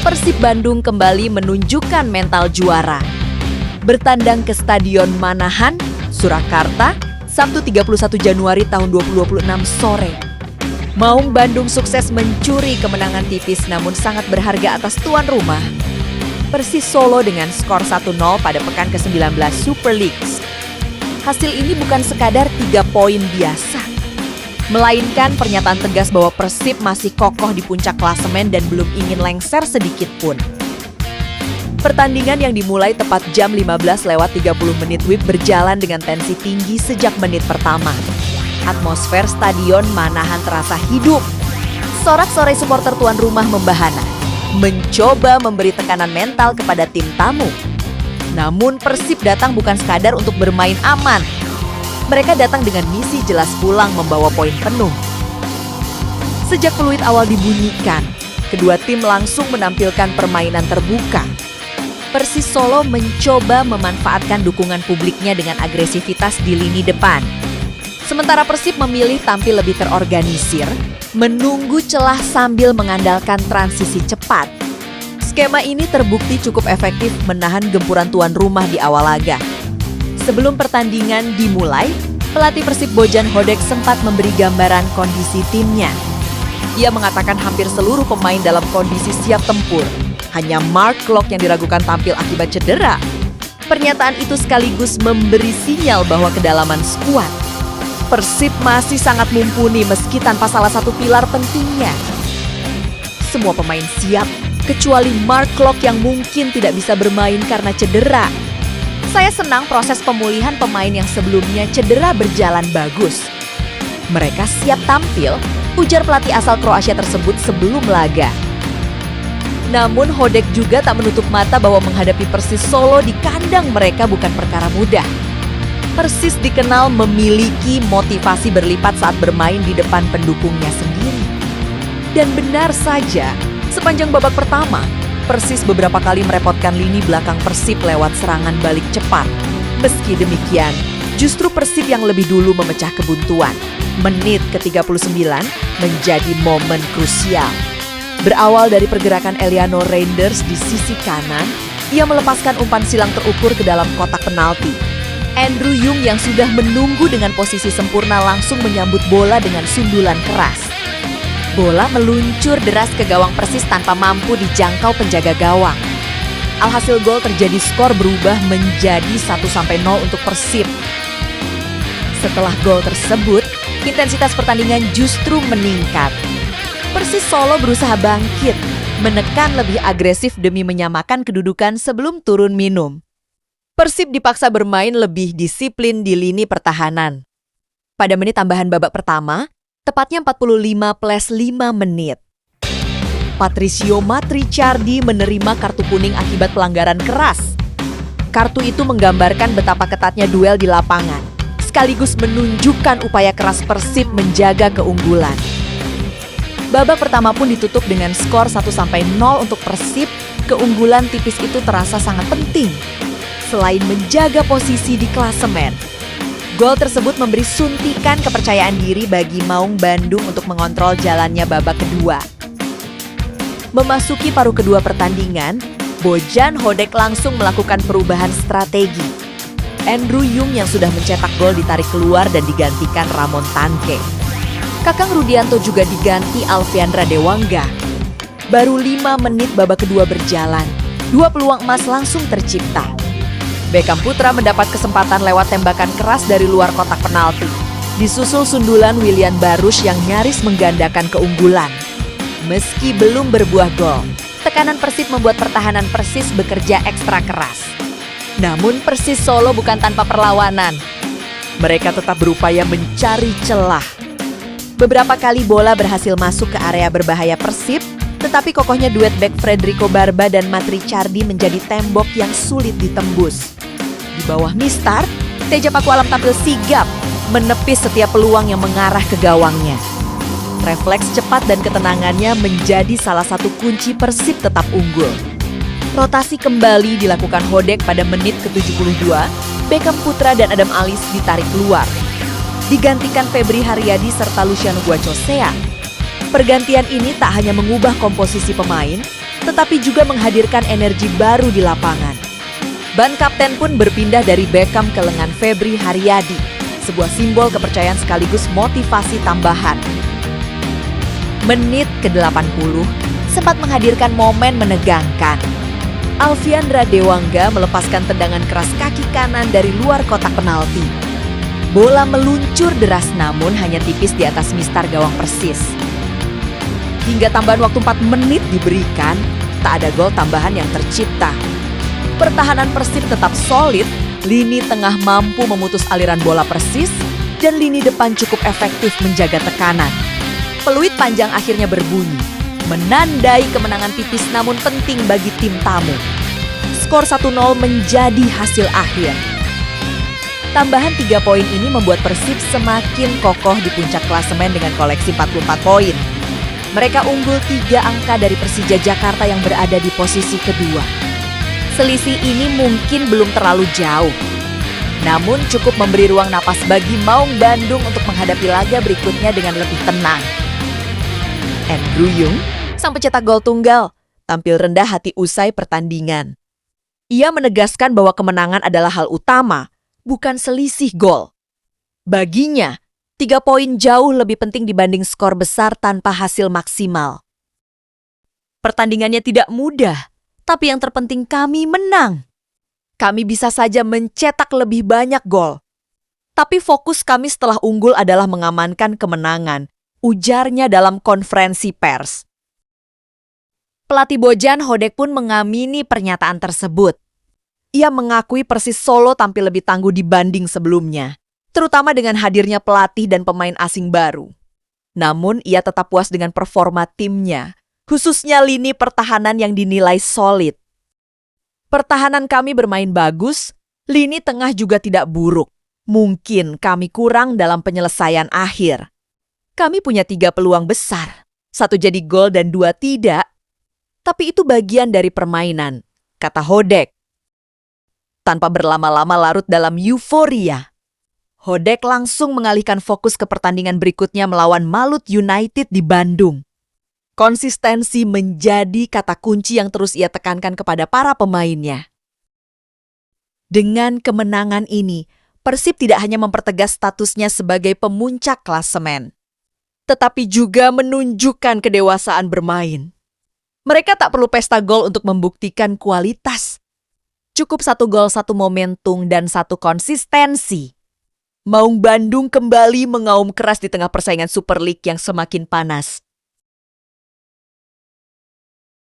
Persib Bandung kembali menunjukkan mental juara. Bertandang ke Stadion Manahan, Surakarta, Sabtu 31 Januari tahun 2026 sore. Maung Bandung sukses mencuri kemenangan tipis namun sangat berharga atas tuan rumah. Persis Solo dengan skor 1-0 pada pekan ke-19 Super Leagues. Hasil ini bukan sekadar 3 poin biasa, melainkan pernyataan tegas bahwa Persib masih kokoh di puncak klasemen dan belum ingin lengser sedikit pun. Pertandingan yang dimulai tepat jam 15:30 WIB berjalan dengan tensi tinggi sejak menit pertama. Atmosfer Stadion Manahan terasa hidup. Sorak-sorai supporter tuan rumah membahana, mencoba memberi tekanan mental kepada tim tamu. Namun Persib datang bukan sekadar untuk bermain aman. Mereka datang dengan misi jelas pulang membawa poin penuh. Sejak peluit awal dibunyikan, kedua tim langsung menampilkan permainan terbuka. Persis Solo mencoba memanfaatkan dukungan publiknya dengan agresivitas di lini depan. Sementara Persib memilih tampil lebih terorganisir, menunggu celah sambil mengandalkan transisi cepat. Skema ini terbukti cukup efektif menahan gempuran tuan rumah di awal laga. Sebelum pertandingan dimulai, pelatih Persib Bojan Hodak sempat memberi gambaran kondisi timnya. Ia mengatakan hampir seluruh pemain dalam kondisi siap tempur. Hanya Mark Klok yang diragukan tampil akibat cedera. Pernyataan itu sekaligus memberi sinyal bahwa kedalaman skuad Persib masih sangat mumpuni meski tanpa salah satu pilar pentingnya. Semua pemain siap, kecuali Mark Klok yang mungkin tidak bisa bermain karena cedera. Saya senang proses pemulihan pemain yang sebelumnya cedera berjalan bagus. Mereka siap tampil, ujar pelatih asal Kroasia tersebut sebelum laga. Namun Hodak juga tak menutup mata bahwa menghadapi Persis Solo di kandang mereka bukan perkara mudah. Persis dikenal memiliki motivasi berlipat saat bermain di depan pendukungnya sendiri. Dan benar saja, sepanjang babak pertama, Persis beberapa kali merepotkan lini belakang Persib lewat serangan balik cepat. Meski demikian, justru Persib yang lebih dulu memecah kebuntuan. Menit ke-39 menjadi momen krusial. Berawal dari pergerakan Eliano Reinders di sisi kanan, ia melepaskan umpan silang terukur ke dalam kotak penalti. Andrew Yung yang sudah menunggu dengan posisi sempurna langsung menyambut bola dengan sundulan keras. Bola meluncur deras ke gawang Persis tanpa mampu dijangkau penjaga gawang. Alhasil gol terjadi, skor berubah menjadi 1-0 untuk Persib. Setelah gol tersebut, intensitas pertandingan justru meningkat. Persis Solo berusaha bangkit, menekan lebih agresif demi menyamakan kedudukan sebelum turun minum. Persib dipaksa bermain lebih disiplin di lini pertahanan. Pada menit tambahan babak pertama, tepatnya 45+5 menit, Patricio Matrichardi menerima kartu kuning akibat pelanggaran keras. Kartu itu menggambarkan betapa ketatnya duel di lapangan, sekaligus menunjukkan upaya keras Persib menjaga keunggulan. Babak pertama pun ditutup dengan skor 1-0 untuk Persib. Keunggulan tipis itu terasa sangat penting. Selain menjaga posisi di klasemen, gol tersebut memberi suntikan kepercayaan diri bagi Maung Bandung untuk mengontrol jalannya babak kedua. Memasuki paruh kedua pertandingan, Bojan Hodak langsung melakukan perubahan strategi. Andrew Yung yang sudah mencetak gol ditarik keluar dan digantikan Ramon Tanke. Kakang Rudianto juga diganti Alfiandra Dewangga. Baru 5 menit babak kedua berjalan, 2 peluang emas langsung tercipta. Beckham Putra mendapat kesempatan lewat tembakan keras dari luar kotak penalti. Disusul sundulan Willian Barush yang nyaris menggandakan keunggulan. Meski belum berbuah gol, tekanan Persib membuat pertahanan Persis bekerja ekstra keras. Namun Persis Solo bukan tanpa perlawanan. Mereka tetap berupaya mencari celah. Beberapa kali bola berhasil masuk ke area berbahaya Persib, tetapi kokohnya duet bek Frederico Barba dan Matrichardi menjadi tembok yang sulit ditembus. Di bawah Mistar, Teja Paku Alam tampil sigap, menepis setiap peluang yang mengarah ke gawangnya. Refleks cepat dan ketenangannya menjadi salah satu kunci Persib tetap unggul. Rotasi kembali dilakukan Hodak pada menit ke-72, Beckham Putra dan Adam Alis ditarik keluar. Digantikan Febri Haryadi serta Luciano Guacosea. Pergantian ini tak hanya mengubah komposisi pemain, tetapi juga menghadirkan energi baru di lapangan. Ban kapten pun berpindah dari Beckham ke lengan Febri Haryadi, sebuah simbol kepercayaan sekaligus motivasi tambahan. Menit ke-80 sempat menghadirkan momen menegangkan. Alfiandra Dewangga melepaskan tendangan keras kaki kanan dari luar kotak penalti. Bola meluncur deras namun hanya tipis di atas mistar gawang Persis. Hingga tambahan waktu 4 menit diberikan, tak ada gol tambahan yang tercipta. Pertahanan Persib tetap solid, lini tengah mampu memutus aliran bola Persis, dan lini depan cukup efektif menjaga tekanan. Peluit panjang akhirnya berbunyi, menandai kemenangan tipis namun penting bagi tim tamu. Skor 1-0 menjadi hasil akhir. Tambahan 3 poin ini membuat Persib semakin kokoh di puncak klasemen dengan koleksi 44 poin. Mereka unggul 3 angka dari Persija Jakarta yang berada di posisi kedua. Selisih ini mungkin belum terlalu jauh, namun cukup memberi ruang napas bagi Maung Bandung untuk menghadapi laga berikutnya dengan lebih tenang. Andrew Yung, sang pencetak gol tunggal, tampil rendah hati usai pertandingan. Ia menegaskan bahwa kemenangan adalah hal utama, bukan selisih gol. Baginya, 3 poin jauh lebih penting dibanding skor besar tanpa hasil maksimal. Pertandingannya tidak mudah, tapi yang terpenting kami menang. Kami bisa saja mencetak lebih banyak gol. Tapi fokus kami setelah unggul adalah mengamankan kemenangan, ujarnya dalam konferensi pers. Pelatih Bojan Hodek pun mengamini pernyataan tersebut. Ia mengakui Persis Solo tampil lebih tangguh dibanding sebelumnya, terutama dengan hadirnya pelatih dan pemain asing baru. Namun ia tetap puas dengan performa timnya, khususnya lini pertahanan yang dinilai solid. Pertahanan kami bermain bagus, lini tengah juga tidak buruk. Mungkin kami kurang dalam penyelesaian akhir. Kami punya 3 peluang besar, 1 jadi gol dan 2 tidak. Tapi itu bagian dari permainan, kata Hodek. Tanpa berlama-lama larut dalam euforia, Hodek langsung mengalihkan fokus ke pertandingan berikutnya melawan Malut United di Bandung. Konsistensi menjadi kata kunci yang terus ia tekankan kepada para pemainnya. Dengan kemenangan ini, Persib tidak hanya mempertegas statusnya sebagai pemuncak klasemen, tetapi juga menunjukkan kedewasaan bermain. Mereka tak perlu pesta gol untuk membuktikan kualitas. Cukup 1 gol, 1 momentum, dan 1 konsistensi. Maung Bandung kembali mengaum keras di tengah persaingan Super League yang semakin panas.